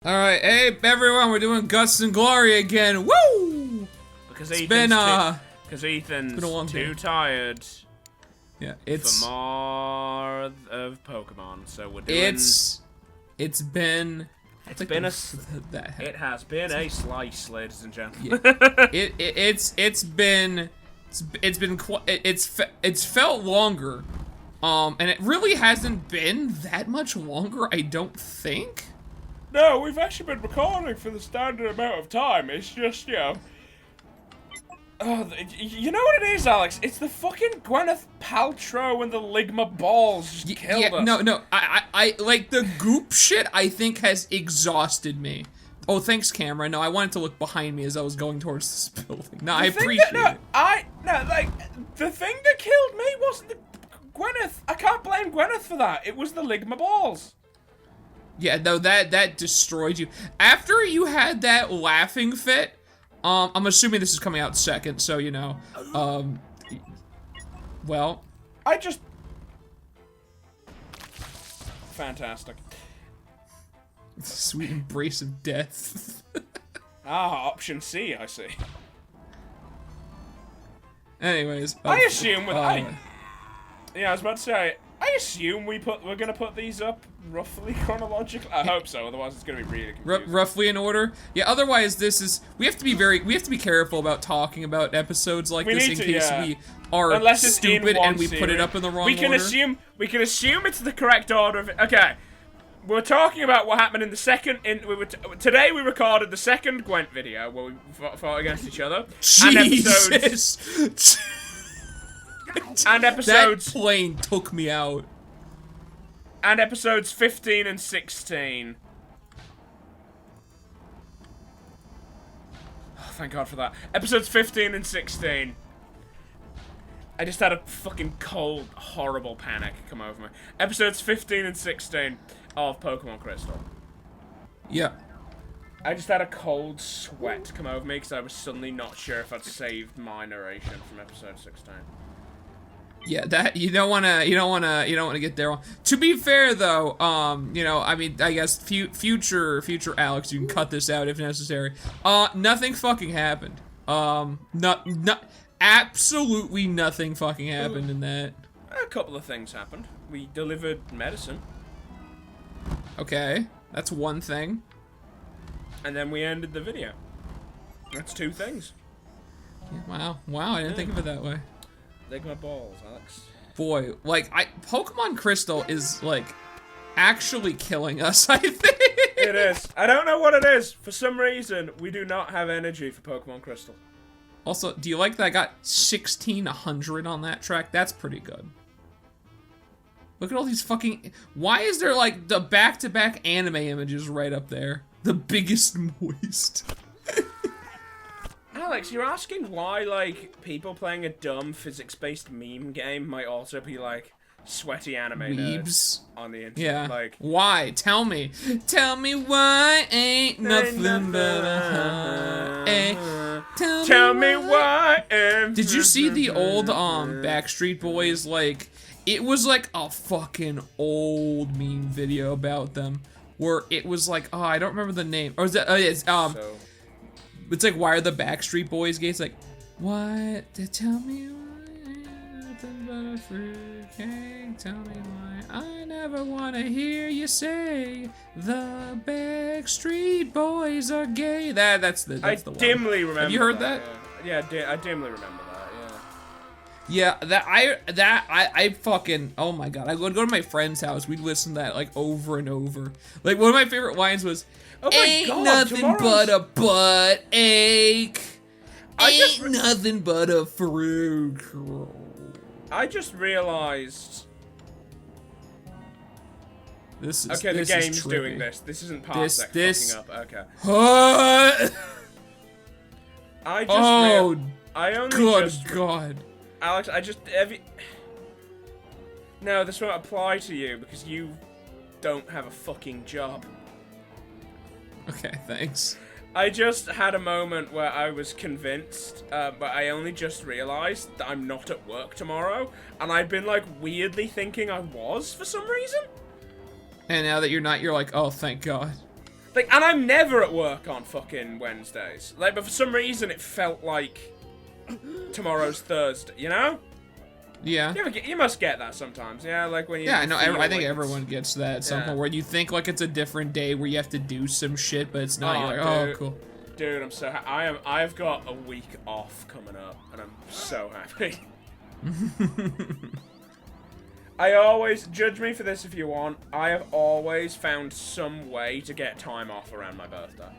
Alright, hey everyone, we're doing Guts and Glory again. Woo! Because It's Ethan's too tired. Yeah, for more of Pokemon, so we're doing. It has been a slice, ladies and gentlemen. Yeah. it's felt longer, and it really hasn't been that much longer. I don't think. No, we've actually been recording for the standard amount of time. It's just, you know... Oh, you know what it is, Alex? It's the fucking Gwyneth Paltrow and the Ligma balls just killed us. No, I like, the goop shit, I think, has exhausted me. Oh, thanks, camera. No, I wanted to look behind me as I was going towards this building. No, I appreciate it. The thing that killed me wasn't the Gwyneth. I can't blame Gwyneth for that. It was the Ligma balls. Yeah, no, that destroyed you. After you had that laughing fit, I'm assuming this is coming out second, so, you know, well. Fantastic. Sweet embrace of death. Option C, I see. Anyways. I assume with, I was about to say, I assume we're gonna put these up roughly chronologically. I hope so, otherwise it's gonna be really confusing. Roughly in order? Yeah, otherwise we have to be careful about talking about episodes like this in case we are stupid and we put it up in the wrong order. We can assume it's the correct order of it. Okay. We're talking about what happened in the second. Today we recorded the second Gwent video where we fought against each other. Jesus. And episodes. That plane took me out. And episodes 15 and 16. Oh, thank God for that. Episodes 15 and 16. I just had a fucking cold, horrible panic come over me. Episodes 15 and 16 of Pokemon Crystal. Yeah. I just had a cold sweat come over me because I was suddenly not sure if I'd saved my narration from episode 16. Yeah, that you don't wanna get there. To be fair though, you know, I mean, I guess future Alex, you can cut this out if necessary. Nothing fucking happened. Absolutely nothing fucking happened in that. A couple of things happened. We delivered medicine. Okay, that's one thing. And then we ended the video. That's two things. Yeah, wow, I didn't think of it that way. Ligma balls, Alex. Boy, like, Pokemon Crystal is, like, actually killing us, I think. It is. I don't know what it is. For some reason, we do not have energy for Pokemon Crystal. Also, do you like that I got 1,600 on that track? That's pretty good. Look at all these fucking... Why is there, like, the back-to-back anime images right up there? The biggest moist. Alex, you're asking why, like, people playing a dumb physics-based meme game might also be, like, sweaty anime nerds on the internet. Yeah. Like, why? Tell me. Tell me why ain't nothing but a heart. Tell me why. Did you see the old, Backstreet Boys, like... It was, like, a fucking old meme video about them. Where it was, like, oh, I don't remember the name. Or is that... It's like, why are the Backstreet Boys gay? It's like, what? Tell me why ain't nothing but a fruitcake. Tell me why I never want to hear you say the Backstreet Boys are gay. That's the one. I dimly remember. Have you heard that? Yeah, I dimly remember that. Yeah, I fucking, oh my God, I would go to my friend's house, we'd listen to that, like, over and over. Like, one of my favorite lines was, ain't nothing but a butt ache. Ain't nothing but a fruit. I just realized... This is, okay, this the game's is doing this. This isn't Parsec fucking up. Okay. God. Alex, no, this won't apply to you because you don't have a fucking job. Okay, thanks. I just had a moment where I was convinced, but I only just realized that I'm not at work tomorrow, and I've been, like, weirdly thinking I was for some reason. And now that you're not, you're like, oh, thank God. Like, and I'm never at work on fucking Wednesdays. Like, but for some reason it felt like tomorrow's Thursday, you know? Yeah. You must get that sometimes, yeah? Like when you... Yeah, I know. I think like everyone gets that at some point where you think like it's a different day where you have to do some shit, but it's not. You're like, oh, cool. Dude, I'm so happy. I've got a week off coming up, and I'm so happy. I always, judge me for this if you want, I have always found some way to get time off around my birthday.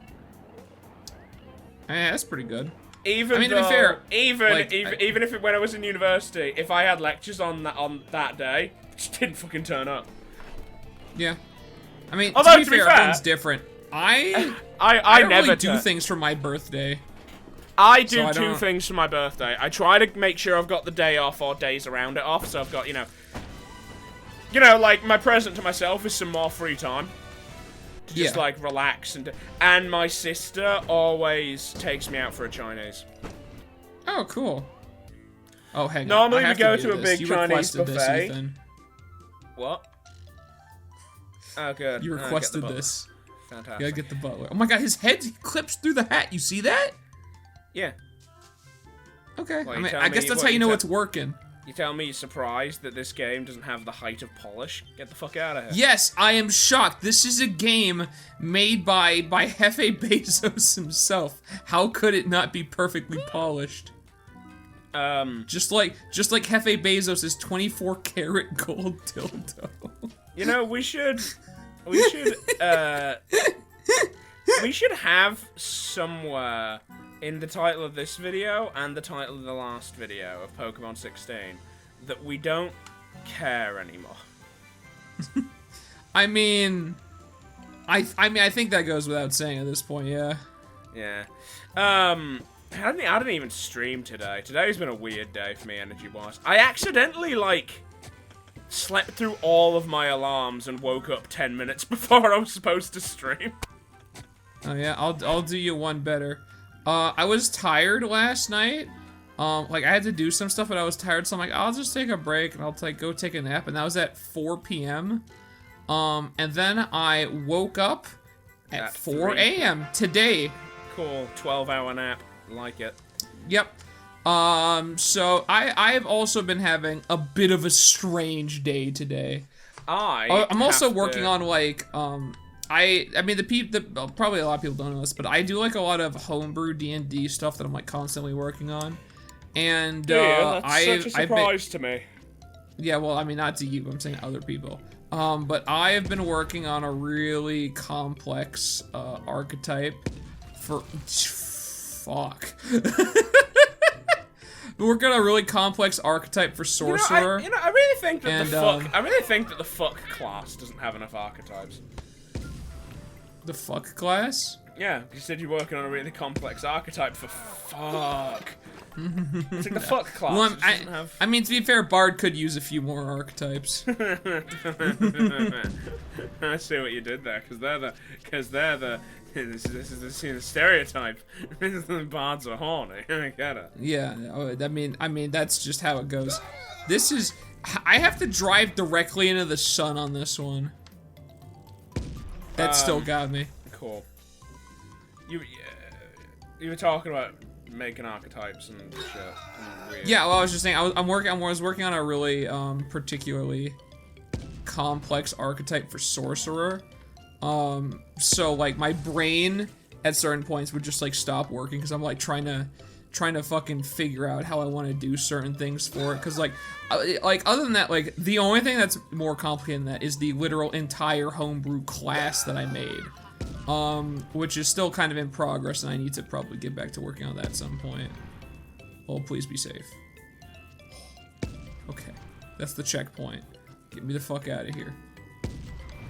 Yeah, that's pretty good. Even to be fair, even if when I was in university, if I had lectures on that day, I just didn't fucking turn up. Yeah. I mean, although, to be fair, everyone's different. I don't never really do things for my birthday. I do two things for my birthday. I try to make sure I've got the day off or days around it off, so I've got, you know, like, my present to myself is some more free time. To just, like, relax. And my sister always takes me out for a Chinese. Oh, cool. Oh, hang on. Normally we go to a big Chinese buffet. This, Ethan. What? Oh, good. You requested this. Fantastic. You gotta get the butler. Oh my god, his head clips through the hat. You see that? Yeah. Okay. Well, I mean, I guess that's how you know it's working. You tell me you're surprised that this game doesn't have the height of polish? Get the fuck out of here. Yes, I am shocked. This is a game made by Jefe Bezos himself. How could it not be perfectly polished? Just like Jefe Bezos' 24 karat gold dildo. You know, we should have somewhere in the title of this video and the title of the last video of Pokemon 16 that we don't care anymore. I mean, I think that goes without saying at this point, yeah. Yeah. I didn't even stream today. Today's been a weird day for me, energy-wise. I accidentally, like, slept through all of my alarms and woke up 10 minutes before I was supposed to stream. Oh yeah, I'll do you one better. I was tired last night. Like I had to do some stuff, but I was tired, so I'm like, I'll just take a break and I'll go take a nap. And that was at 4 p.m. And then I woke up at 4 a.m. today. Cool, 12-hour nap. Like it. Yep. So I've also been having a bit of a strange day today. I'm also working on like I mean probably a lot of people don't know this, but I do like a lot of homebrew D&D stuff that I'm like constantly working on. And that's such a surprise to me. Yeah, well, I mean not to you, I'm saying other people. But I have been working on a really complex archetype for fuck. Working on a really complex archetype for sorcerer. I really think that the fuck class doesn't have enough archetypes. The fuck class? Yeah, you said you're working on a really complex archetype for fuck. It's like the fuck class. Well, I mean, to be fair, Bard could use a few more archetypes. I see what you did there, because they're the this is the stereotype. Bards are horny. I get it. Yeah, I mean that's just how it goes. This is I have to drive directly into the sun on this one. That still got me. Cool. You were talking about making archetypes and shit. And weird. Yeah, well, I was just saying I was working on a really particularly complex archetype for sorcerer. So like my brain at certain points would just like stop working because I'm like trying to fucking figure out how I want to do certain things for it. Because like other than that, like the only thing that's more complicated than that is the literal entire homebrew class that I made, which is still kind of in progress, and I need to probably get back to working on that at some point. Oh, please be safe. Okay, that's the checkpoint. Get me the fuck out of here.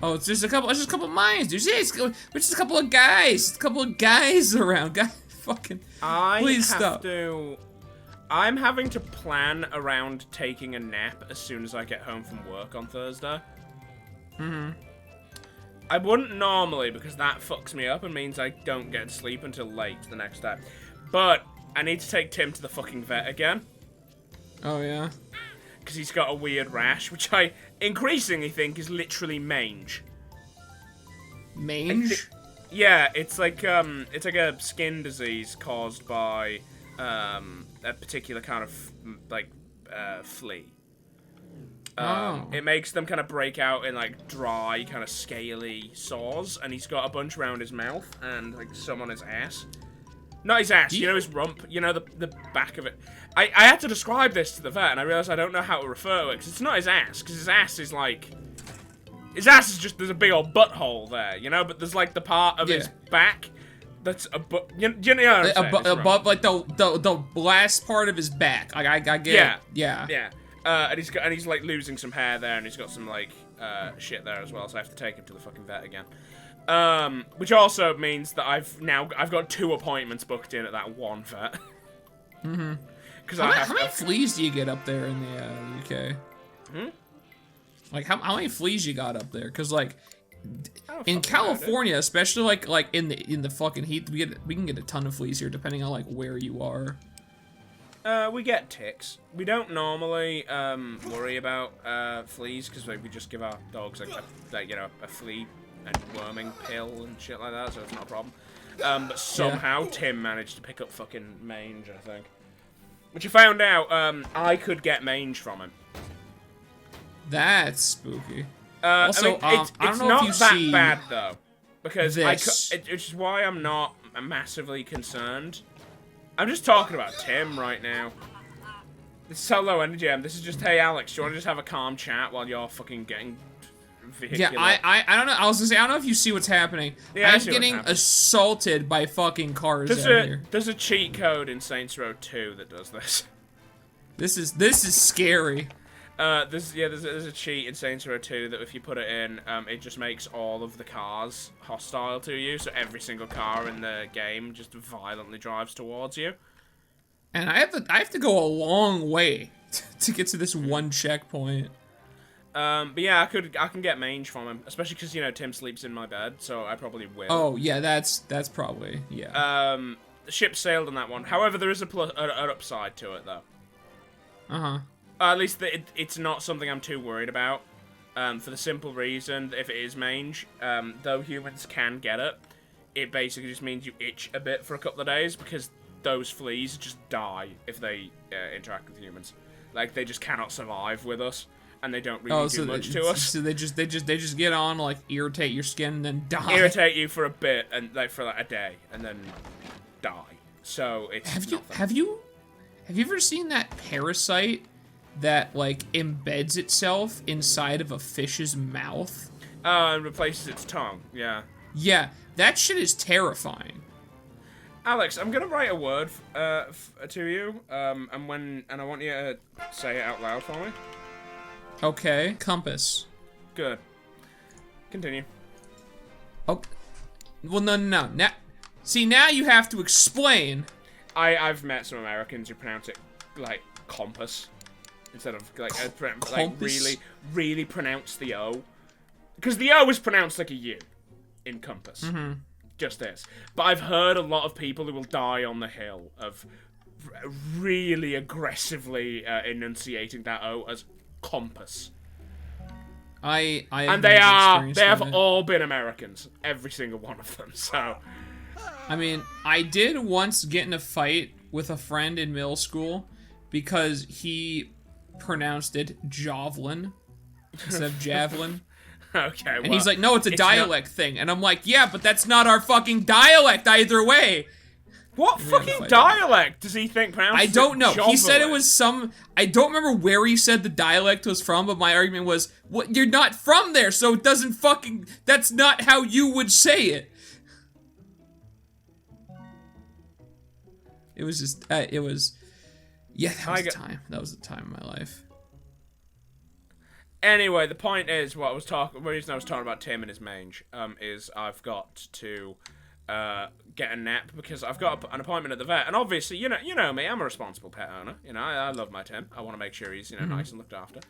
Oh, it's just a couple mines, dude. It's just a couple of guys. It's a couple of guys around. Fucking. Please stop. I'm having to plan around taking a nap as soon as I get home from work on Thursday. Mm-hmm. I wouldn't normally because that fucks me up and means I don't get to sleep until late the next day. But I need to take Tim to the fucking vet again. Oh, yeah? Because he's got a weird rash, which I increasingly think is literally mange. Mange? Yeah, it's like a skin disease caused by a particular kind of flea. It makes them kind of break out in like dry, kind of scaly sores, and he's got a bunch around his mouth and like some on his ass. Not his ass, you know his rump, you know the back of it. I had to describe this to the vet, and I realized I don't know how to refer to it, because it's not his ass, because his ass is like... His ass is just, there's a big old butthole there, you know, but there's like the part of his back that's a butt, you know what I'm saying? Above, like the last part of his back. Like, I get it. Yeah. And he's like losing some hair there, and he's got some like shit there as well, so I have to take him to the fucking vet again. Which also means that I've got 2 appointments booked in at that one vet. Mm-hmm. How many fleas do you get up there in the UK? Like how many fleas you got up there? Cause like in California, especially like in the fucking heat, we can get a ton of fleas here depending on like where you are. We get ticks. We don't normally worry about fleas because we just give our dogs a flea and worming pill and shit like that, so it's not a problem. But somehow Tim managed to pick up fucking mange, I think. Which I found out I could get mange from him. That's spooky. Also, I mean, it's not that bad though, because which is why I'm not massively concerned. I'm just talking about Tim right now. This is so low energy. This is just, hey Alex, do you want to just have a calm chat while you're fucking getting vehicular? Yeah, I don't know. I was gonna say, I don't know if you see what's happening. Yeah, I'm getting assaulted by fucking cars out here. There's a cheat code in Saints Row 2 that does this. This is scary. There's a cheat in Saints Row 2 that if you put it in, it just makes all of the cars hostile to you, so every single car in the game just violently drives towards you. And I have to go a long way to get to this one checkpoint. But yeah, I can get mange from him, especially because Tim sleeps in my bed, so I probably will. Oh yeah, that's probably The ship sailed on that one. However, there is an upside to it though. At least it's not something I'm too worried about. For the simple reason that if it is mange, though humans can get it, it basically just means you itch a bit for a couple of days because those fleas just die if they interact with humans. Like they just cannot survive with us, and they don't really do much to us. So they just get on, like irritate your skin and then die. Irritate you for a bit and for a day and then die. So it's have you ever seen that parasite that like embeds itself inside of a fish's mouth? And replaces its tongue. Yeah. Yeah, that shit is terrifying. Alex, I'm gonna write a word to you, and I want you to say it out loud for me. Okay. Compass. Good. Continue. Oh. Well, no. Now, now you have to explain. I've met some Americans who pronounce it like compass instead of like really pronounce the O, because the O is pronounced like a U in compass. Just this. But I've heard a lot of people who will die on the hill of really aggressively enunciating that O as compass. They have all been Americans, every single one of them. So, I mean, I did once get in a fight with a friend in middle school because he pronounced it javelin instead of javelin. Okay, and he's like, no, it's a dialect thing. And I'm like, yeah, but that's not our fucking dialect either way. What fucking dialect does he think pronounced? I don't know. He said it was some... I don't remember where he said the dialect was from, but my argument was, what, you're not from there, so it doesn't fucking... That's not how you would say it. It was just... it was... Yeah, that was the time. That was the time of my life. Anyway, the point is, the reason I was talking about Tim and his mange, is I've got to get a nap because I've got an appointment at the vet, and obviously, you know me, I'm a responsible pet owner. I love my Tim. I want to make sure he's nice and looked after.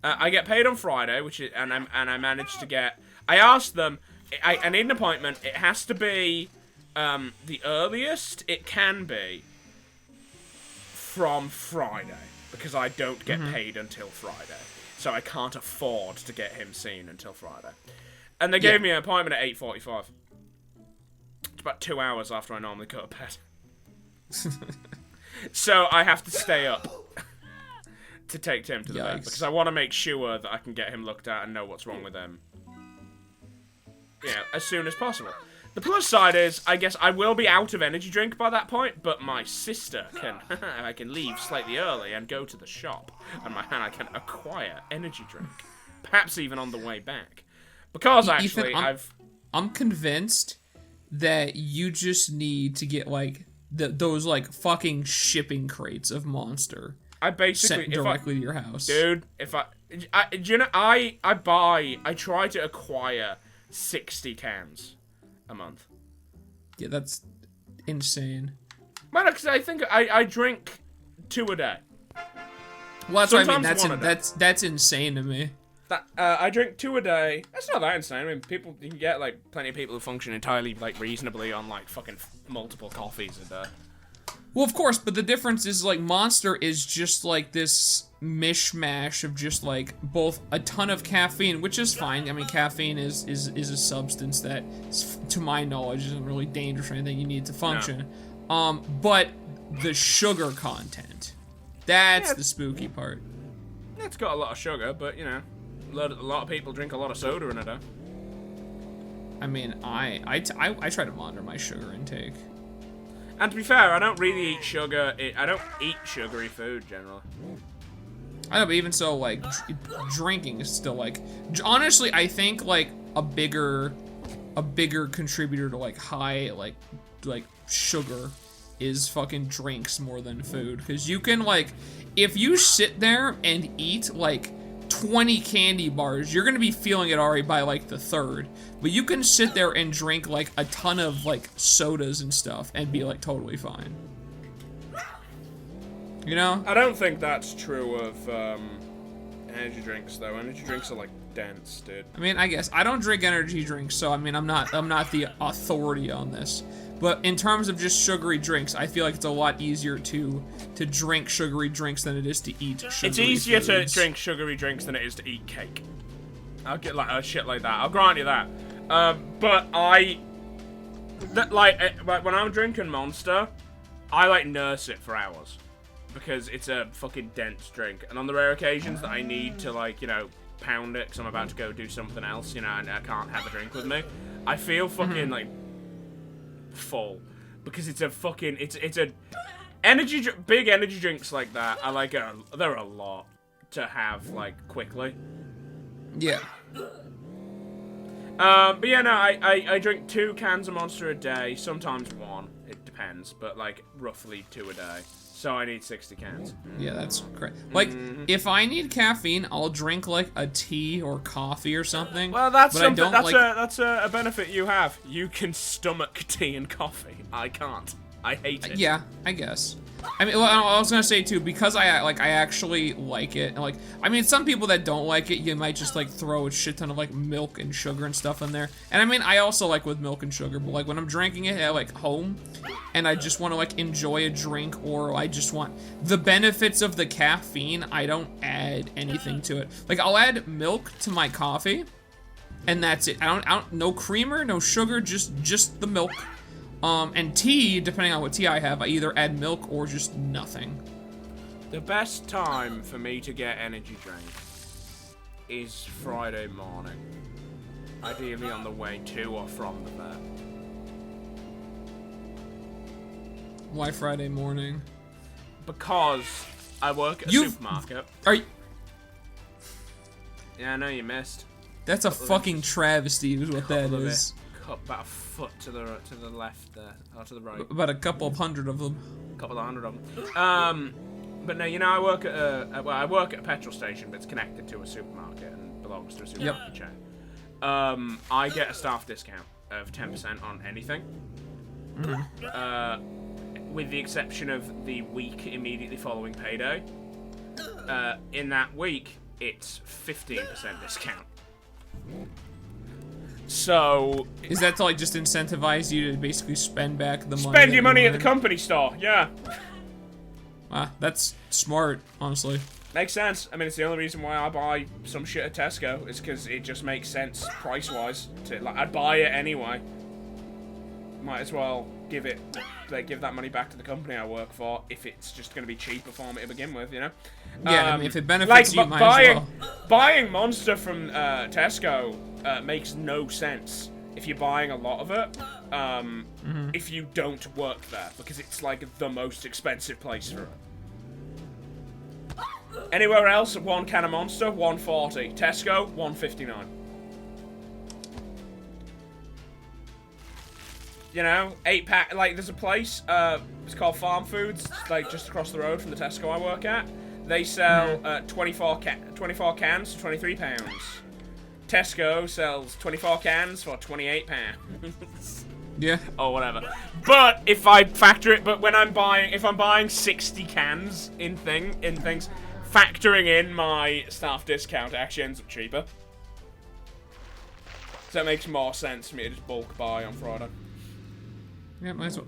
I get paid on Friday, and I managed to get. I asked them, I need an appointment. It has to be the earliest it can be from Friday because I don't get paid until Friday. So I can't afford to get him seen until Friday. And they gave me an appointment at 8:45. It's about 2 hours after I normally go to bed. So I have to stay up to take Tim to the vet because I want to make sure that I can get him looked at and know what's wrong with him. Yeah, as soon as possible. The plus side is, I guess I will be out of energy drink by that point, but my sister can, I can leave slightly early and go to the shop, and I can acquire energy drink, perhaps even on the way back. Because actually, Ethan, I'm convinced that you just need to get like those like fucking shipping crates of Monster. I basically sent directly to your house, dude. If I try to acquire 60 cans a month. Yeah, that's insane. Man, because I think I drink 2 a day. Well, that's what I mean. That's insane to me. That I drink 2 a day. That's not that insane. I mean, you can get like plenty of people who function entirely like reasonably on like fucking multiple coffees a day. Well, of course, but the difference is like Monster is just like this mishmash of just like both a ton of caffeine, which is fine. I mean, caffeine is a substance that, to my knowledge, isn't really dangerous or anything you need to function. No. But the sugar content, that's the spooky part. It's got a lot of sugar, but you know, a lot of people drink a lot of soda in a day. I mean, I try to monitor my sugar intake. And to be fair, I don't really eat sugar. I don't eat sugary food generally. I know, but even so, like, drinking is still like. Honestly, I think like a bigger contributor to like high like sugar is fucking drinks more than food, because you can like, if you sit there and eat like 20 candy bars, you're gonna be feeling it already by like the third. But you can sit there and drink like a ton of like sodas and stuff and be like totally fine. You know? I don't think that's true of energy drinks though. Energy drinks are like dense, dude. I mean, I guess I don't drink energy drinks, so I mean, I'm not the authority on this. But in terms of just sugary drinks, I feel like it's a lot easier to drink sugary drinks than it is to eat sugary It's easier foods. to drink sugary drinks than it is to eat cake. I'll get like a shit like that. I'll grant you that. But when I'm drinking Monster, I like nurse it for hours because it's a fucking dense drink. And on the rare occasions that I need to like, you know, pound it because I'm about to go do something else, you know, and I can't have a drink with me, I feel fucking like full because it's a fucking it's a big energy drinks like that. I like they're a lot to have like quickly. Yeah. But yeah, no, I drink 2 cans of Monster a day, sometimes 1, it depends, but like roughly 2 a day. So I need 60 cans. Yeah, that's great. Like, if I need caffeine, I'll drink like a tea or coffee or something. Well, that's something. That's a benefit you have. You can stomach tea and coffee. I can't. I hate it. Yeah, I guess. I mean, well, I was gonna say too, because I actually like it. And like, I mean, some people that don't like it, you might just like throw a shit ton of like milk and sugar and stuff in there. And I mean, I also like with milk and sugar, but like when I'm drinking it at like home, and I just want to like enjoy a drink, or I just want the benefits of the caffeine, I don't add anything to it. Like, I'll add milk to my coffee, and that's it. I don't no creamer, no sugar, just the milk. And tea, depending on what tea I have, I either add milk or just nothing. The best time for me to get energy drink is Friday morning. Ideally on the way to or from the vet. Why Friday morning? Because I work at a supermarket. Are you... Yeah, I know you missed. That's a fucking travesty is what that is. About a foot to the left there, or to the right. About a couple of hundred of them. A couple of hundred of them. But no, you know, I work at a petrol station, but it's connected to a supermarket and belongs to a supermarket chain. I get a staff discount of 10% on anything. With the exception of the week immediately following payday. In that week, it's 15% discount. So is that to like just incentivize you to basically spend back the money? Spend your money at the company store, yeah. That's smart, honestly. Makes sense. I mean, it's the only reason why I buy some shit at Tesco is because it just makes sense price-wise. Like, I'd buy it anyway. might as well give that money back to the company I work for if it's just going to be cheaper for me to begin with, you know? Yeah, I mean, if it benefits you, might as well. Buying Monster from Tesco makes no sense if you're buying a lot of it, if you don't work there, because it's like the most expensive place for it. Anywhere else, one can of Monster, $1.40. Tesco, $1.59. You know, 8-pack. Like, there's a place. It's called Farm Foods, like just across the road from the Tesco I work at. They sell 24 cans for £23. Tesco sells 24 cans for £28. Yeah. Or whatever. But if I factor it, if I'm buying 60 cans in things, factoring in my staff discount, it actually ends up cheaper. So that makes more sense for me to just bulk buy on Friday. Yeah, might as well.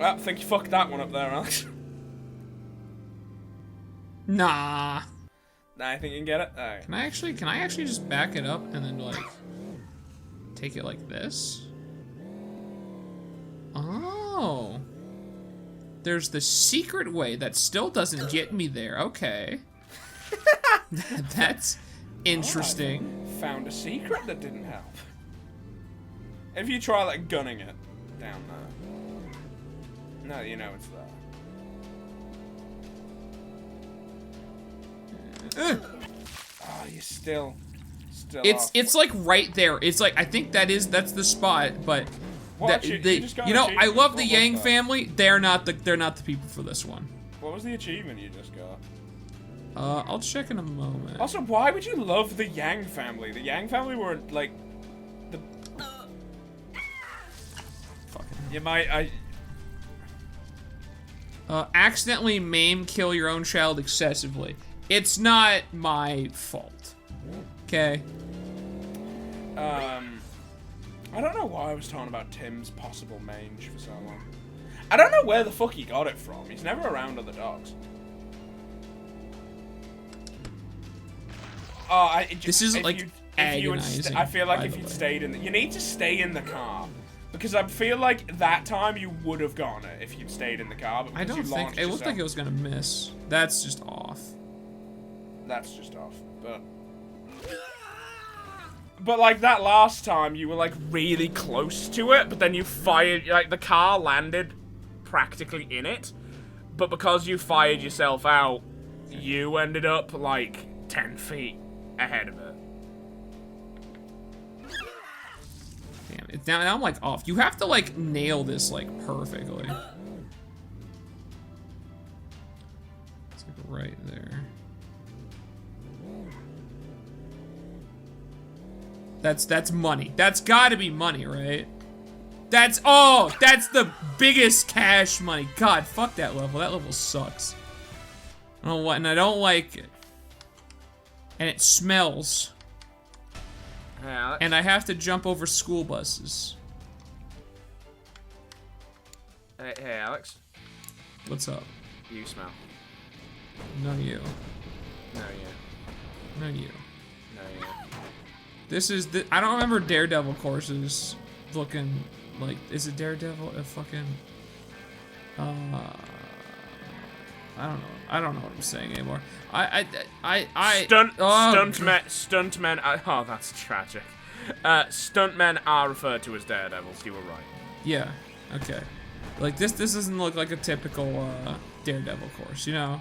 I think you fucked that one up there, Alex. Nah. Nah, I think you can get it? Alright. Can I actually just back it up and then, like, take it like this? Oh. There's the secret way that still doesn't get me there. Okay. That's interesting. Oh, found a secret that didn't help. If you try, like, gunning it down there. No, you know it's there. Oh, you still It's like right there. It's like, I think that's the spot, but you know, I love the Yang family. They're not the people for this one. What was the achievement you just got? I'll check in a moment. Also, why would you love the Yang family? The Yang family were like the fucking. You might accidentally maim, kill your own child excessively. It's not my fault. Okay. I don't know why I was talking about Tim's possible mange for so long. I don't know where the fuck he got it from. He's never around other dogs. Oh, this isn't like agonizing. I feel like if you'd stayed in you need to stay in the car. Because I feel like that time you would have gotten it if you'd stayed in the car. But I don't think it looked like it was gonna miss. That's just off. That's just off. But like that last time, you were like really close to it, but then you fired. Like the car landed practically in it, but because you fired yourself out, you ended up like 10 feet ahead of it. Damn it! Now I'm like off. You have to like nail this like perfectly. It's like right there. That's money. That's gotta be money, right? That's the biggest cash money. God, fuck that level. That level sucks. I don't want, and I don't like it. And it smells. Yeah, and I have to jump over school buses. Hey, Alex. What's up? You smell. No, you. No, you. No, you. No, you. This is the. I don't remember Daredevil courses looking like. Is it Daredevil? A fucking. I don't know. I don't know what I'm saying anymore. Stuntmen. Oh, that's tragic. Stuntmen are referred to as daredevils. You were right. Yeah. Okay. Like this doesn't look like a typical Daredevil course, you know.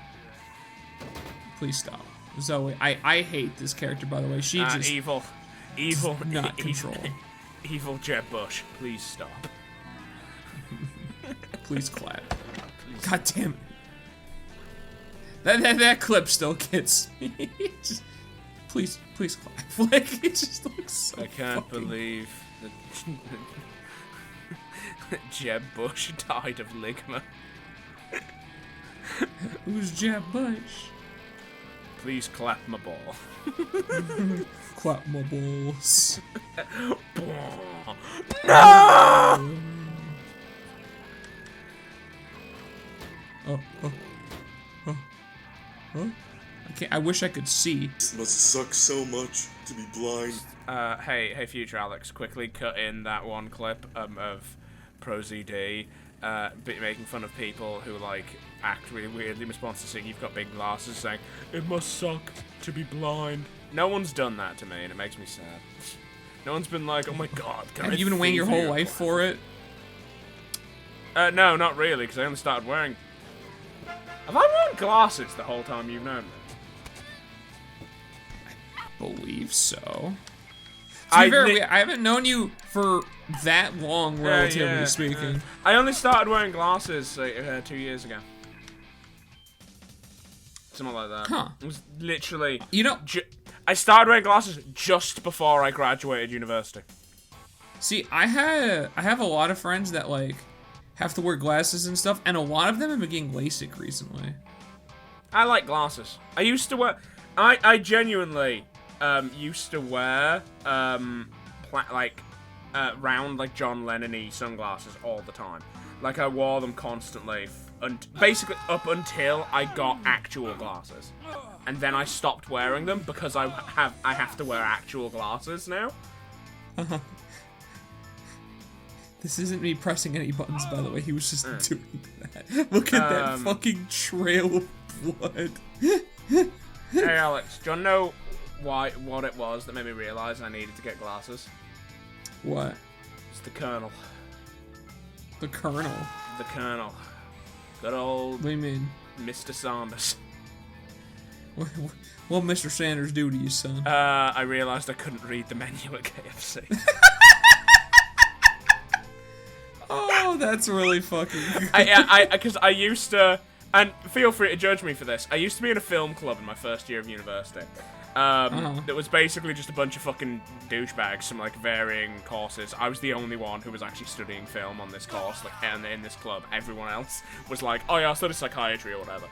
Please stop, Zoe. I hate this character, by the way. She just evil, not control. Evil Jeb Bush. Please stop. Please clap. Please. God damn it. That clip still gets me. Just, please clap. Like it just looks so. I can't believe that Jeb Bush died of ligma. Who's Jeb Bush? Please clap my ball. Clap my balls. No! Oh. I wish I could see. It must suck so much to be blind. Hey, future Alex, quickly cut in that one clip of pro ZD, making fun of people who like act really weirdly in response to seeing you've got big glasses, saying it must suck to be blind. No one's done that to me, and it makes me sad. No one's been like, oh my god, can Have you been waiting your whole life for it? No, not really, because I only started wearing... Have I worn glasses the whole time you've known me? I believe so. To be fair, I haven't known you for that long, relatively speaking. I only started wearing glasses 2 years ago. Something like that. Huh. It was literally... You know... I started wearing glasses just before I graduated university. See, I have a lot of friends that, like, have to wear glasses and stuff, and a lot of them have been getting LASIK recently. I like glasses. I used to wear... I genuinely used to wear, round, like, John Lennon-y sunglasses all the time. Like, I wore them constantly, basically up until I got actual glasses. And then I stopped wearing them because I have to wear actual glasses now. This isn't me pressing any buttons, by the way. He was just doing that. Look at that fucking trail of blood. Hey, Alex, do you want to know what it was that made me realize I needed to get glasses? What? It's the Colonel. The Colonel? The Colonel. Good old... What do you mean? Mr. Sanders. What Mr. Sanders do to you, son? I realized I couldn't read the menu at KFC. Oh, that's really fucking good. Because I used to, and feel free to judge me for this, I used to be in a film club in my first year of university. That was basically just a bunch of fucking douchebags from like varying courses. I was the only one who was actually studying film on this course, like, and in this club. Everyone else was like, oh yeah, I studied psychiatry or whatever.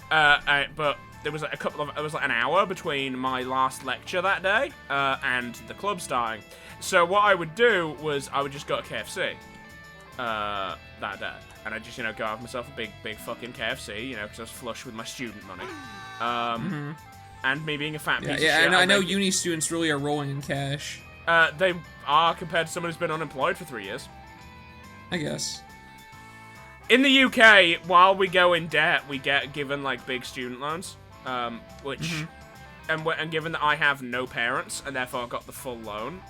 But there was like it was like an hour between my last lecture that day and the club starting. So what I would do was I would just go to KFC that day, and I just go have myself a big fucking KFC, because I was flush with my student money. And me being a fat piece of shit. Yeah, I know uni students really are rolling in cash. They are compared to someone who's been unemployed for 3 years. I guess. In the UK, while we go in debt, we get given like big student loans, which, and given that I have no parents and therefore got the full loan,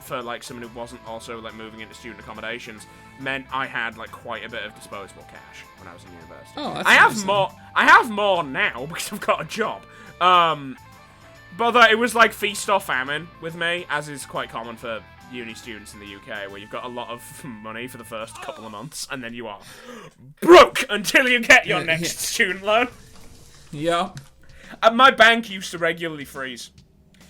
for like someone who wasn't also like moving into student accommodations, meant I had like quite a bit of disposable cash when I was in university. Oh, that's I have more now because I've got a job. But it was like feast or famine with me, as is quite common for uni students in the UK, where you've got a lot of money for the first couple of months, and then you are broke until you get your next student loan. Yeah. And my bank used to regularly freeze.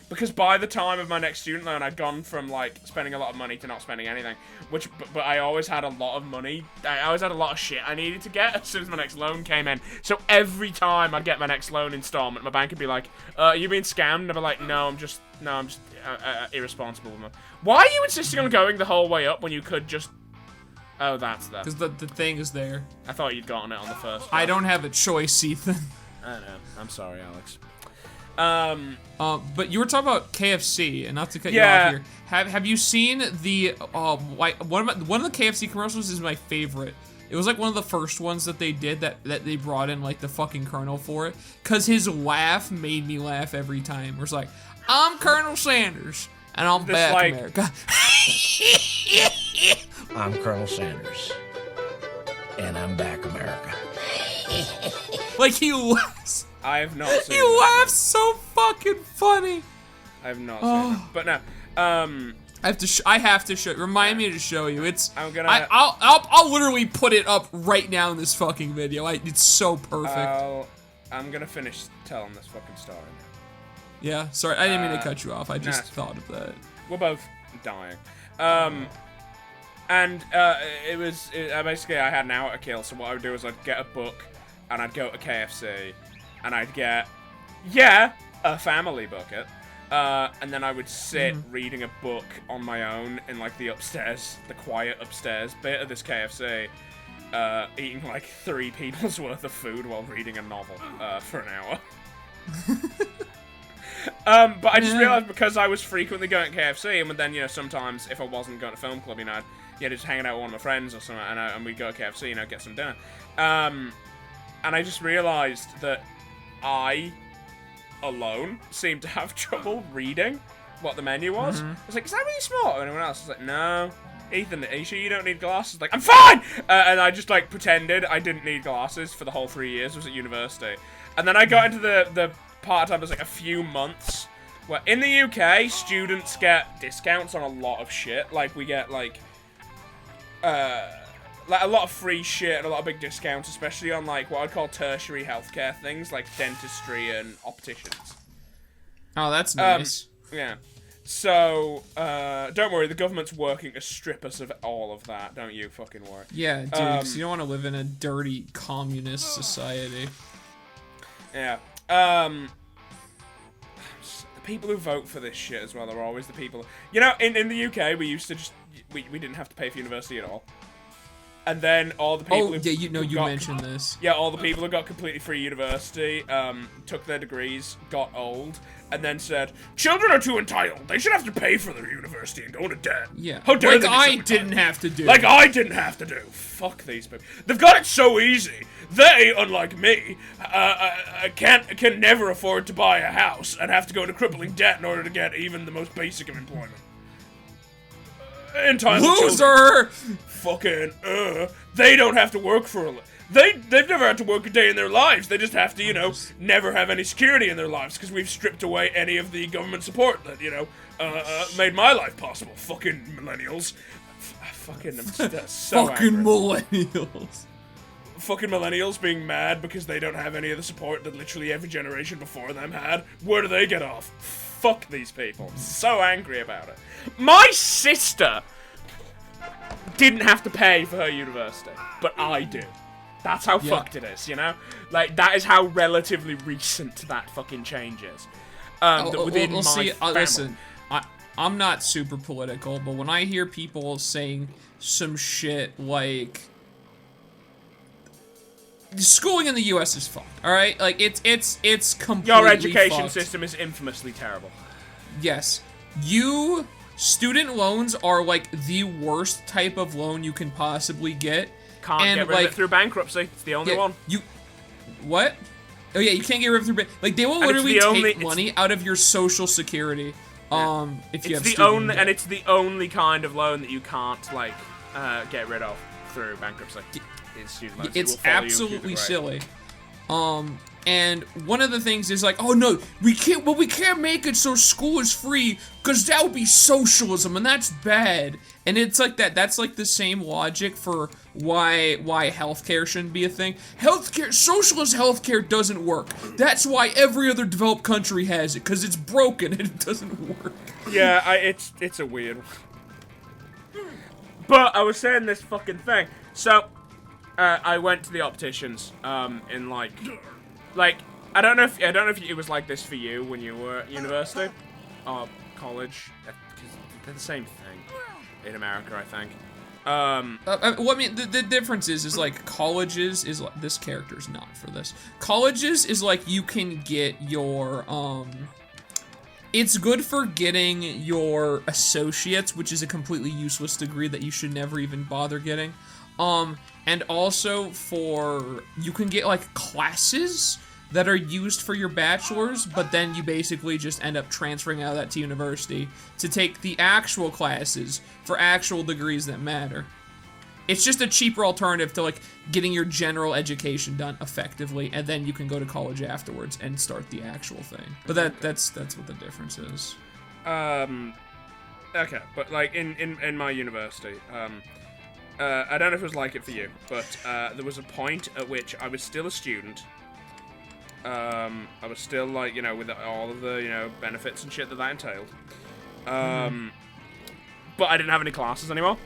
Because by the time of my next student loan, I'd gone from, like, spending a lot of money to not spending anything. But I always had a lot of money. I always had a lot of shit I needed to get as soon as my next loan came in. So every time I'd get my next loan installment, my bank would be like, you being scammed? And I'd be like, no, I'm just irresponsible. Why are you insisting on going the whole way up when you could just... Oh, that's that. Because the thing is there. I thought you'd gotten it on the first I don't have a choice, Ethan. I know. I'm sorry, Alex. But you were talking about KFC, and not to cut you off here. Have you seen the one of the KFC commercials is my favorite. It was like one of the first ones that they did that they brought in like the fucking Colonel for it, cause his laugh made me laugh every time. It was like, I'm Colonel Sanders, and I'm back, like, America. I'm Colonel Sanders, and I'm back, America. Like he laughs. I have not seen He laughs so fucking funny. I have not seen it. But no, I have to show. Remind me to show you. It's. I'm gonna. I'll literally put it up right now in this fucking video. It's so perfect. I'm gonna finish telling this fucking story now. Yeah. Sorry, I didn't mean to cut you off. I just thought of that. We're both dying. And it was basically I had an hour to kill. So what I would do is I'd get a book, and I'd go to KFC. And I'd get, a family bucket. And then I would sit reading a book on my own in, like, the quiet upstairs bit of this KFC, eating, like, 3 people's worth of food while reading a novel for an hour. But I just realized because I was frequently going to KFC, and then, sometimes if I wasn't going to film club, I'd just hanging out with one of my friends or something, and we'd go to KFC, get some dinner. And I just realised that I, alone, seemed to have trouble reading what the menu was. I was like, is that really small? And anyone else was like, no. Ethan, are you sure you don't need glasses? Like, I'm fine! And I just, pretended I didn't need glasses for the whole 3 years I was at university. And then I got into the part-time, it was a few months, where in the UK, students get discounts on a lot of shit. We get, a lot of free shit and a lot of big discounts, especially on, what I'd call tertiary healthcare things, like dentistry and opticians. Oh, that's nice. Yeah. So, don't worry, the government's working to strip us of all of that. Don't you fucking worry. Yeah, dude, 'cause you don't want to live in a dirty communist society. Yeah. The people who vote for this shit as well are always the people... in the UK, we used to just... We didn't have to pay for university at all. And then all the people you mentioned this. Yeah, all the people who got completely free university, took their degrees, got old, and then said, children are too entitled. They should have to pay for their university and go into debt. Yeah. How dare they I didn't have to do. Like I didn't have to do. Fuck these people. They've got it so easy. They, unlike me, can never afford to buy a house and have to go into crippling debt in order to get even the most basic of employment. Entitled loser! Fucking, they don't have to work for a They've never had to work a day in their lives. They just have to, never have any security in their lives because we've stripped away any of the government support that, made my life possible. Fucking millennials. Fucking, I'm so fucking angry. millennials. Fucking millennials being mad because they don't have any of the support that literally every generation before them had. Where do they get off? Fuck these people. I'm so angry about it. My sister didn't have to pay for her university, but I do. That's how fucked it is, that is how relatively recent that fucking change is. Within my family. Listen, I'm not super political, but when I hear people saying some shit like schooling in the U.S. is fucked, all right? It's completely Your education fucked. system is infamously terrible. Yes. Student loans are, the worst type of loan you can possibly get. Can't get rid of it through bankruptcy. It's the only one. What? Oh, yeah, you can't get rid of it through they will literally take money out of your social security, if you have student debt. And it's the only kind of loan that you can't, get rid of through bankruptcy. Student loans. It's absolutely silly. And one of the things is oh no, we can't make it so school is free, because that would be socialism, and that's bad. And it's that's the same logic for why healthcare shouldn't be a thing. Socialist healthcare doesn't work. That's why every other developed country has it, because it's broken and it doesn't work. Yeah, it's a weird one. But I was saying this fucking thing. So, I went to the opticians, in I don't know if it was like this for you when you were at university or college, because they're the same thing in America, I think. Well, I mean, the difference is colleges is this character's not for this. Colleges is you can get your it's good for getting your associates, which is a completely useless degree that you should never even bother getting. And also you can get classes that are used for your bachelor's, but then you basically just end up transferring out of that to university to take the actual classes for actual degrees that matter. It's just a cheaper alternative to getting your general education done effectively, and then you can go to college afterwards and start the actual thing. But that's what the difference is. Okay, but in my university, I don't know if it was like it for you, but there was a point at which I was still a student. I was still with all of the benefits and shit that entailed. But I didn't have any classes anymore.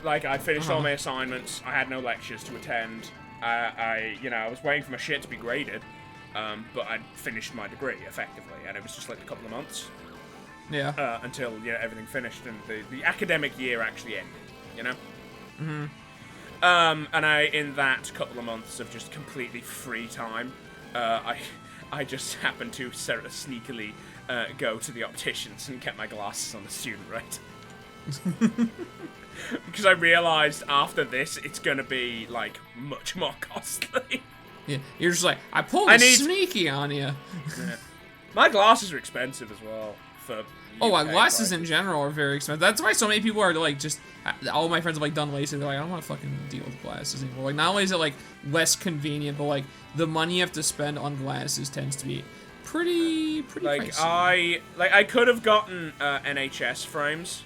I finished all my assignments. I had no lectures to attend. I was waiting for my shit to be graded. But I'd finished my degree effectively, and it was just a couple of months. Yeah. Until everything finished and the academic year actually ended. And in that couple of months of just completely free time, I just happened to sneakily go to the opticians and get my glasses on the student rate. Because I realized after this, it's gonna be, like, much more costly. Yeah, you're just like, I pulled a sneaky on you. Yeah. My glasses are expensive as well. Glasses in general are very expensive. That's why so many people are like just. All my friends have like done LASIK. They're like, I don't want to fucking deal with glasses anymore. Like, not only is it like less convenient, but like the money you have to spend on glasses tends to be pretty pricey. I could have gotten NHS frames,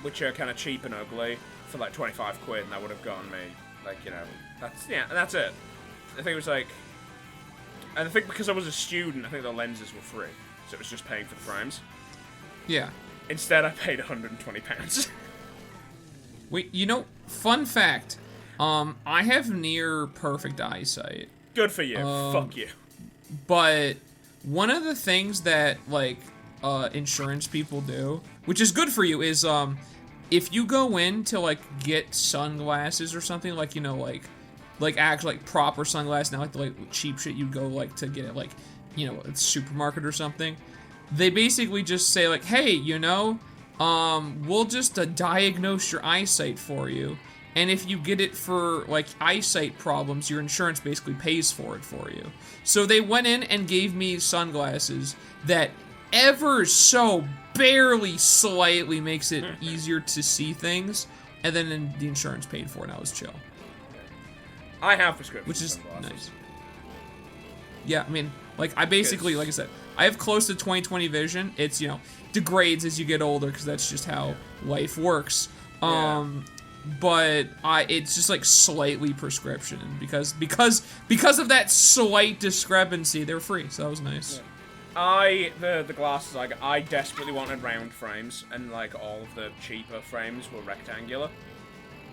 which are kind of cheap and ugly for like 25 quid, and that would have gotten me like, you know, that's it. I think it was like, and I think because I was a student, I think the lenses were free. So it was just paying for the frames. Yeah. Instead, I paid £120. Wait, you know, fun fact. I have near perfect eyesight. Good for you. Fuck you. But one of the things that, like, insurance people do, which is good for you, is, if you go in to, like, get sunglasses or something, like, you know, like actually, like, proper sunglasses, not like the, like, cheap shit you go, like, to get at, like, you know, a supermarket or something, they basically just say, like, hey, you know, we'll just diagnose your eyesight for you, and if you get it for, like, eyesight problems, your insurance basically pays for it for you. So they went in and gave me sunglasses that ever so barely slightly makes it easier to see things, and then the insurance paid for it, and I was chill. I have prescription which is sunglasses. Nice. Yeah, I mean, like, I basically, like I said, I have close to 20/20 vision. It's, you know, degrades as you get older because that's just how life works. Yeah. But it's just like slightly prescription because of that slight discrepancy, they're free. So that was nice. Yeah. The glasses I desperately wanted round frames, and like all of the cheaper frames were rectangular.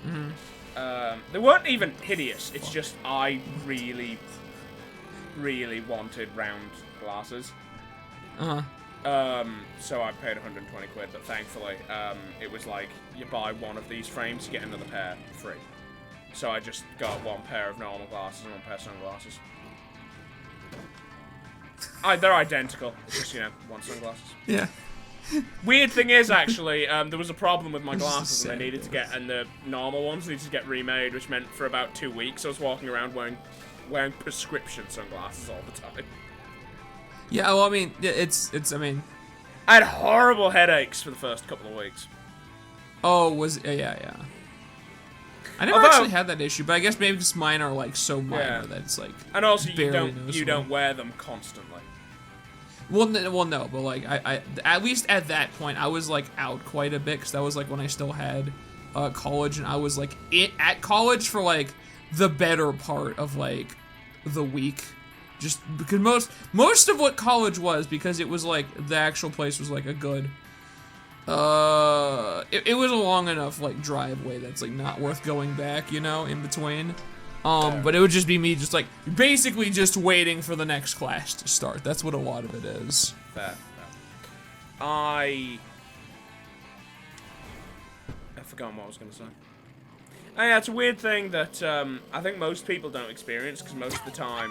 They weren't even hideous. It's just I really wanted round glasses. So I paid 120 quid, but thankfully, it was like, you buy one of these frames, you get another pair free. So I just got one pair of normal glasses and one pair of sunglasses. They're identical, it's just, you know, one sunglasses. Yeah. Weird thing is, actually, there was a problem with my glasses, and they needed to get, and the normal ones needed to get remade, which meant for about 2 weeks I was walking around wearing prescription sunglasses all the time. Yeah, well, I mean, I mean... I had horrible headaches for the first couple of weeks. Oh, yeah. I never actually had that issue, but I guess maybe because mine are, like, so minor that it's, like, and also, barely you don't wear them constantly. Well, no, but, like, I at least at that point, I was, like, out quite a bit, because that was, like, when I still had college, and I was, like, at college for, like, the better part of, like, the week. Just because most of what college was, because it was like the actual place was like a good it was a long enough like driveway that's like not worth going back, you know, in between. But it would just be me just like basically just waiting for the next class to start. That's what a lot of it is. Fair. I forgot what I was gonna say. Oh, yeah, it's a weird thing that I think most people don't experience, because most of the time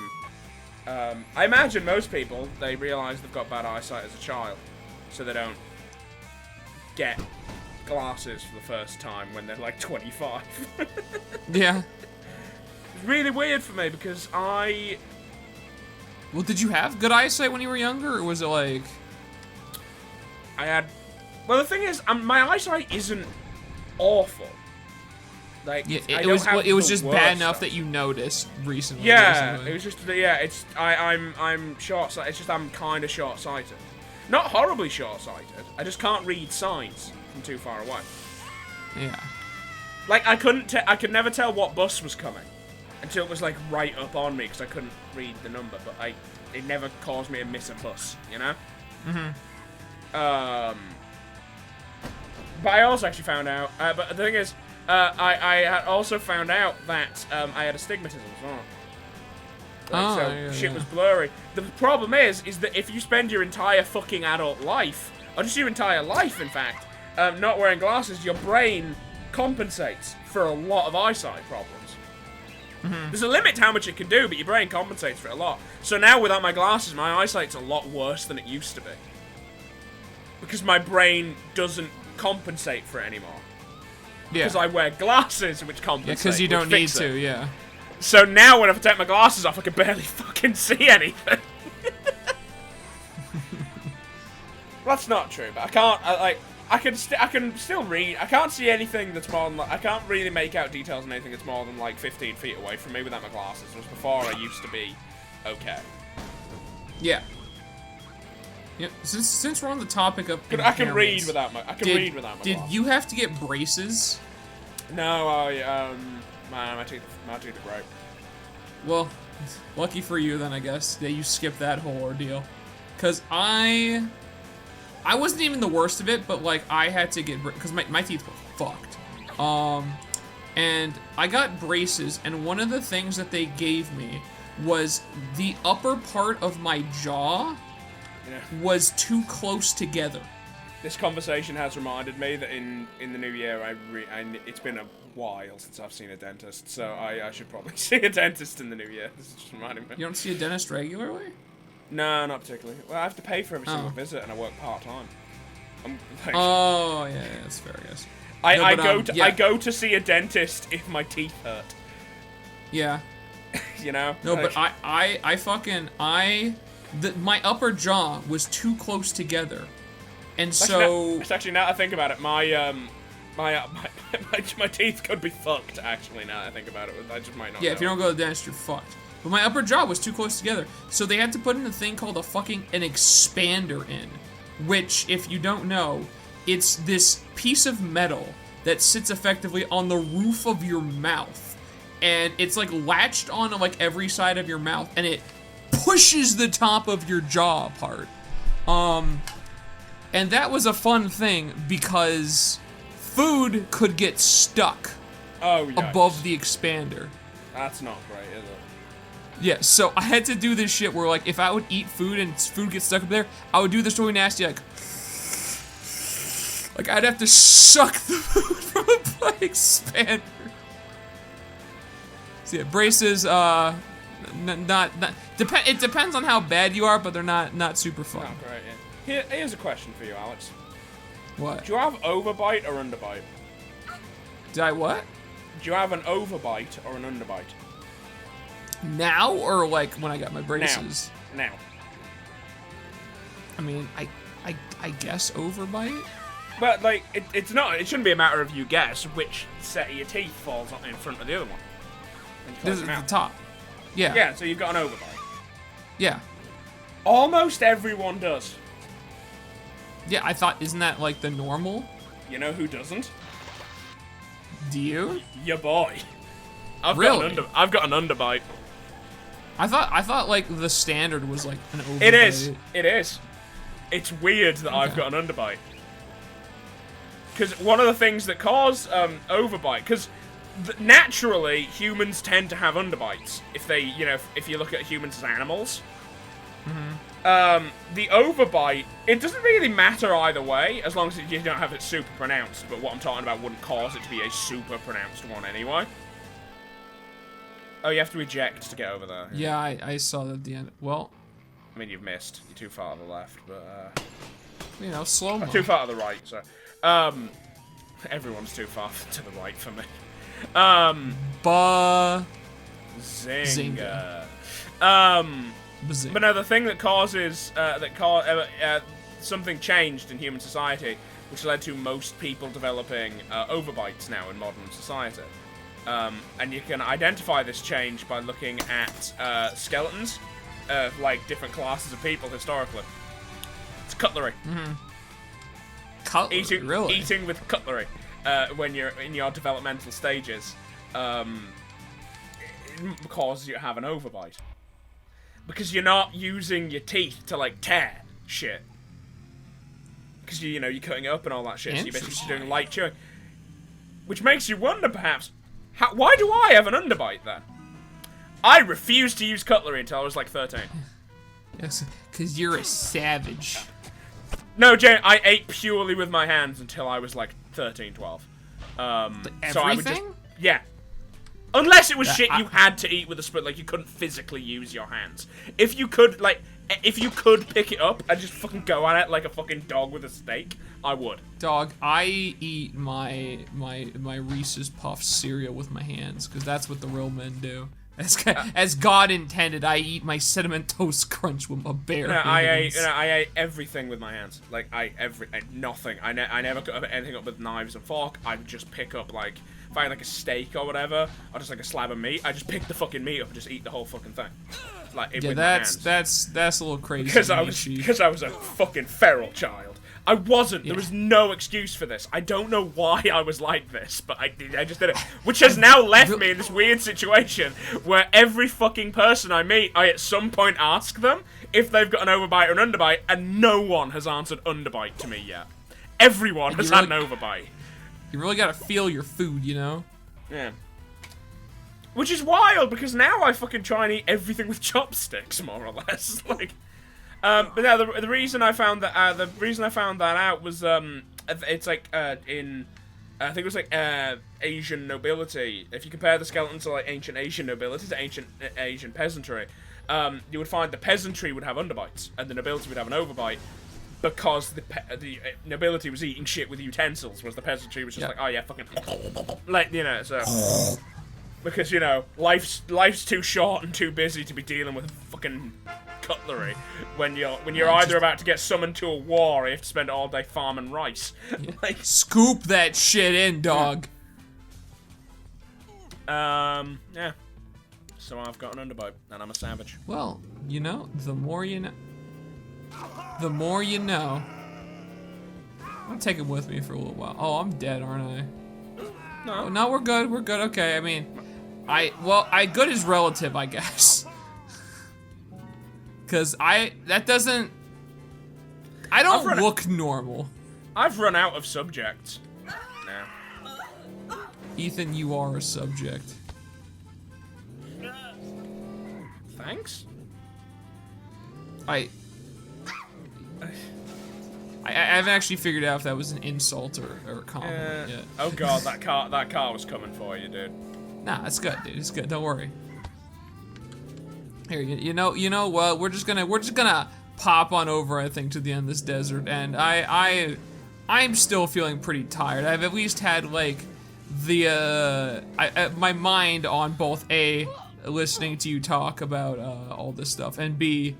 I imagine most people, they realise they've got bad eyesight as a child, so they don't get glasses for the first time when they're like 25. Yeah. It's really weird for me because Well, did you have good eyesight when you were younger, or was it like... Well, the thing is, my eyesight isn't awful. Like, yeah, it was just bad enough that you noticed recently. Yeah, basically. it was just I'm short-sighted. It's just I'm kind of short-sighted, not horribly short-sighted. I just can't read signs from too far away. Yeah. Like I could never tell what bus was coming until it was like right up on me because I couldn't read the number. But it never caused me to miss a bus, you know. But I also actually found out. But the thing is. I had also found out that I had astigmatism as well. Like, shit was blurry. The problem is that if you spend your entire fucking adult life, or just your entire life, in fact, not wearing glasses, your brain compensates for a lot of eyesight problems. There's a limit to how much it can do, but your brain compensates for it a lot. So now, without my glasses, my eyesight's a lot worse than it used to be. Because my brain doesn't compensate for it anymore. Yeah. Because I wear glasses, which compensate. Yeah, because you don't need to, yeah. So now when I take my glasses off, I can barely fucking see anything. That's not true, but I can't, I can still read. I can't see anything that's more than, I can't really make out details on anything that's more than, like, 15 feet away from me without my glasses, whereas before I used to be okay. Yeah. Yep. Since we're on the topic of I can read without my, glasses. Did you have to get braces? No, my teeth are great. Well, lucky for you then, I guess, that you skipped that whole ordeal. Because I wasn't even the worst of it, but, like, I had to get, because my teeth were fucked. And I got braces, and one of the things that they gave me was the upper part of my jaw was too close together. This conversation has reminded me that in the new year, it's been a while since I've seen a dentist, so I should probably see a dentist in the new year. This is just reminding me. You don't see a dentist regularly? No, not particularly. Well, I have to pay for every single visit, and I work part-time. Oh, yeah, that's fair, I guess. I go to see a dentist if my teeth hurt. Yeah. You know? No, but my upper jaw was too close together. And so... Actually, now that I think about it, my teeth could be fucked, actually, now that I think about it. I just might not know. If you don't go to the dentist, you're fucked. But my upper jaw was too close together. So they had to put in a thing called an expander in. Which, if you don't know, it's this piece of metal that sits effectively on the roof of your mouth. And it's, like, latched onto, like, every side of your mouth. And it pushes the top of your jaw apart. And that was a fun thing because food could get stuck above the expander. That's not great, is it? Yeah, so I had to do this shit where, like, if I would eat food and food gets stuck up there, I would do this really nasty, like I'd have to suck the food from the expander. So yeah, braces, it depends on how bad you are, but they're not super fun. Not great, yeah. Here's a question for you, Alex. What? Do you have overbite or underbite? Did I what? Do you have an overbite or an underbite? Now or like when I got my braces? Now. I mean, I guess overbite. But like, it's not. It shouldn't be a matter of you guess which set of your teeth falls in front of the other one. This is the top. Yeah. Yeah. So you've got an overbite. Yeah. Almost everyone does. Yeah, I thought, isn't that like the normal? You know who doesn't? Do you? Your boy. I've got an underbite. I thought like the standard was like an overbite. It is. It's weird that I've got an underbite. Because one of the things that cause overbite, because naturally humans tend to have underbites. If they, if you look at humans as animals. The overbite, it doesn't really matter either way, as long as you don't have it super pronounced. But what I'm talking about wouldn't cause it to be a super pronounced one anyway. Oh, you have to eject to get over there. Yeah, I saw that at the end. Well, I mean, you've missed. You're too far to the left, but slow mo. Too far to the right. So, everyone's too far to the right for me. Zinga. But no, the thing that causes something changed in human society, which led to most people developing overbites now in modern society. And you can identify this change by looking at skeletons of like different classes of people historically. It's cutlery. Cutlery, really? Eating with cutlery when you're in your developmental stages it causes you to have an overbite. Because you're not using your teeth to, like, tear shit. Because, you're cutting it up and all that shit, so you're basically just doing light chewing. Which makes you wonder, perhaps, why do I have an underbite, then? I refused to use cutlery until I was, like, 13. Yes, because you're a savage. No, Jane, I ate purely with my hands until I was, like, 13, 12. Everything? So I would just... Yeah. Unless it was shit you had to eat with a spoon, like you couldn't physically use your hands. If you could, like, If you could pick it up and just fucking go at it like a fucking dog with a steak, I would. Dog, I eat my Reese's Puffs cereal with my hands, because that's what the real men do. As God intended, I eat my Cinnamon Toast Crunch with my bare hands. I ate everything with my hands. Like, nothing. I never cut anything up with knives and fork. I would just pick up, like, if I had, like, a steak or whatever, or just, like, a slab of meat, I just pick the fucking meat up and just eat the whole fucking thing. Like, with my hands. that's a little crazy. Because I was a fucking feral child. I wasn't. Yeah. There was no excuse for this. I don't know why I was like this, but I just did it. Which has now left me in this weird situation where every fucking person I meet, I at some point ask them if they've got an overbite or an underbite, and no one has answered underbite to me yet. Everyone has had an overbite. You really gotta feel your food, you know? Yeah. Which is wild, because now I fucking try and eat everything with chopsticks, more or less. Like... but yeah, the reason I found that out was it's like in I think it was like Asian nobility. If you compare the skeleton to like ancient Asian nobility to ancient Asian peasantry, you would find the peasantry would have underbites and the nobility would have an overbite, because the nobility was eating shit with utensils, whereas the peasantry was just like, oh yeah, fucking like, you know, so. Because, you know, life's too short and too busy to be dealing with fucking cutlery when you're either about to get summoned to a war or you have to spend all day farming rice. Yeah. Like, scoop that shit in, dog. Yeah. So I've got an underbite and I'm a savage. Well, you know, the more you know. The more you know. I'll take him with me for a little while. Oh, I'm dead, aren't I? No. Oh, no, we're good. We're good. Okay, I mean, good is relative, I guess. Cause that doesn't. I don't look normal. I've run out of subjects. Now. Ethan, you are a subject. Thanks. I haven't actually figured out if that was an insult or a compliment yet. Oh god, that car was coming for you, dude. Nah, it's good, dude. It's good. Don't worry. Here, you know what? We're just gonna pop on over, I think, to the end of this desert, and I'm still feeling pretty tired. I've at least had like my mind on both A, listening to you talk about all this stuff, and B,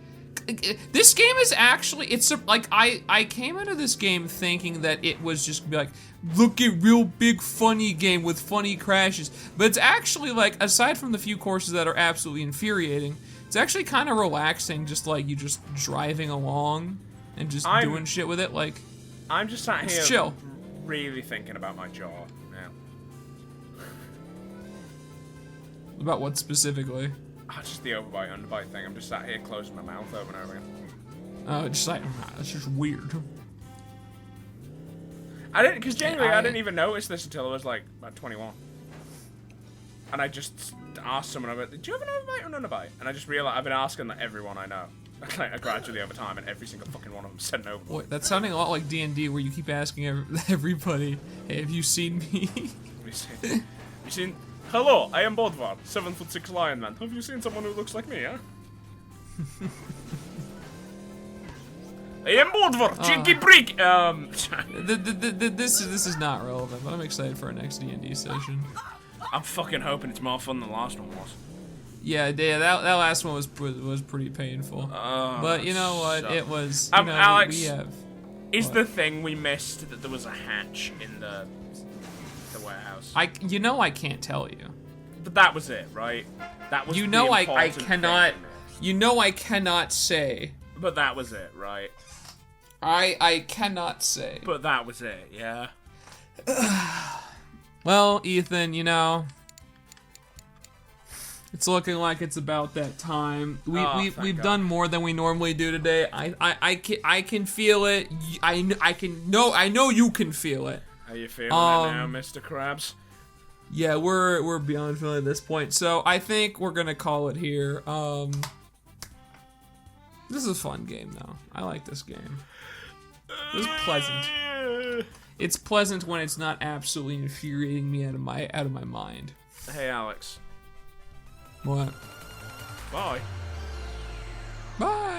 this game is actually, it's like, I came out of this game thinking that it was just gonna be like, look at real big funny game with funny crashes, but it's actually like, aside from the few courses that are absolutely infuriating, it's actually kind of relaxing, just like you just driving along and just doing shit with it. Like, I'm just sat here chill, really thinking about my jaw now. About what specifically? Oh, just the overbite, underbite thing. I'm just sat here closing my mouth over and over again. Oh, just like, that's just weird. Because genuinely, I didn't even notice this until I was like about 21. And I just asked someone, do you have an overbite or an underbite? And I just realized I've been asking like everyone I know. Like, gradually over time, and every single fucking one of them said an overbite. Boy, that's sounding a lot like D&D, where you keep asking everybody, hey, have you seen me? Have you seen... Hello, I am Bois, 7'6" lion man. Have you seen someone who looks like me, huh? I am Bois, cheeky prick! This is not relevant, but I'm excited for our next D&D session. I'm fucking hoping it's more fun than the last one was. Yeah, that last one was pretty painful. But you know what? It was. You know, Alex, we have. Is the thing we missed that there was a hatch in the warehouse? I can't tell you. But that was it, right? That was. I cannot. Thing. I cannot say. But that was it, right? I cannot say. But that was it, yeah. Well, Ethan, it's looking like it's about that time. We've done more than we normally do today. I can feel it. I know you can feel it. How you feeling now, Mr. Krabs? Yeah, we're beyond feeling at this point. So I think we're gonna call it here. This is a fun game though. I like this game. It was pleasant. It's pleasant when it's not absolutely infuriating me out of my mind. Hey, Alex. What? Bye. Bye.